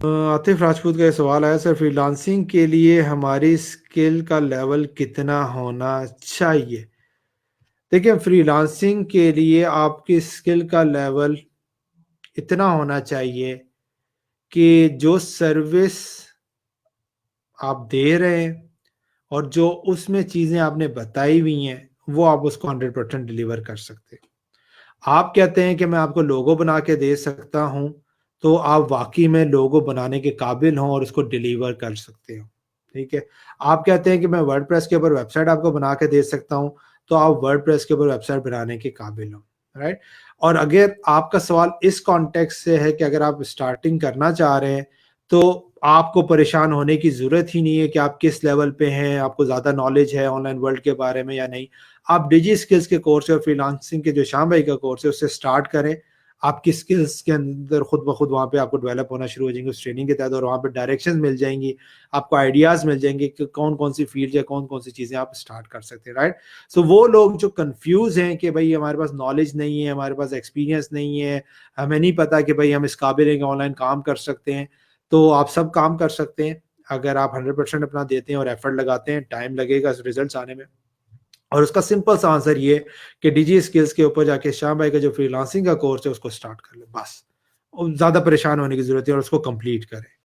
आतिफ राजपूत का ये सवाल आया, सर फ्रीलांसिंग के लिए हमारी स्किल का लेवल कितना होना चाहिए? देखिए, फ्रीलांसिंग के लिए आपकी स्किल का लेवल इतना होना चाहिए कि जो सर्विस आप दे रहे हैं और जो उसमें चीज़ें आपने बताई हुई हैं, वो आप उसको 100% डिलीवर कर सकते हैं। आप कहते हैं कि मैं आपको लोगो बना के दे सकता हूँ, तो आप वाक़ई में लोगो बनाने के काबिल हों और उसको डिलीवर कर सकते हो, ठीक है? आप कहते हैं कि मैं वर्डप्रेस के ऊपर वेबसाइट आपको बना के दे सकता हूँ, तो आप वर्डप्रेस के ऊपर वेबसाइट बनाने के काबिल हो, राइट? और अगर आपका सवाल इस कॉन्टेक्स्ट से है कि अगर आप स्टार्टिंग करना चाह रहे हैं, तो आपको परेशान होने की ज़रूरत ही नहीं है कि आप किस लेवल पे हैं, आपको ज़्यादा नॉलेज है ऑनलाइन वर्ल्ड के बारे में या नहीं। आप डिजी स्किल्स के कोर्स और फ्रीलांसिंग के जो श्याम भाई का कोर्स है उससे स्टार्ट करें। आपकी स्किल्स के अंदर खुद ब खुद वहाँ पे आपको डेवलप होना शुरू हो जाएँगे उस ट्रेनिंग के तहत, और वहाँ पे डायरेक्शंस मिल जाएँगी, आपको आइडियाज़ मिल जाएँगे कि कौन-कौन सी फील्ड या कौन-कौन सी चीज़ें आप स्टार्ट कर सकते हैं, राइट? सो वो लोग जो कन्फ्यूज़ हैं कि भई हमारे पास नॉलेज नहीं है, हमारे पास एक्सपीरियंस नहीं है, हमें नहीं पता कि भई हम इस काबिल हैं कि ऑनलाइन काम कर सकते हैं, तो आप सब काम कर सकते हैं। अगर आप 100% अपना देते हैं और एफर्ट लगाते हैं, टाइम लगेगा रिजल्ट्स आने में। और उसका सिंपल सा आंसर ये है कि डिजी स्किल्स के ऊपर जाके श्याम भाई का जो फ्रीलांसिंग का कोर्स है उसको स्टार्ट कर लें बस। ज़्यादा परेशान होने की ज़रूरत है और उसको कंप्लीट करें।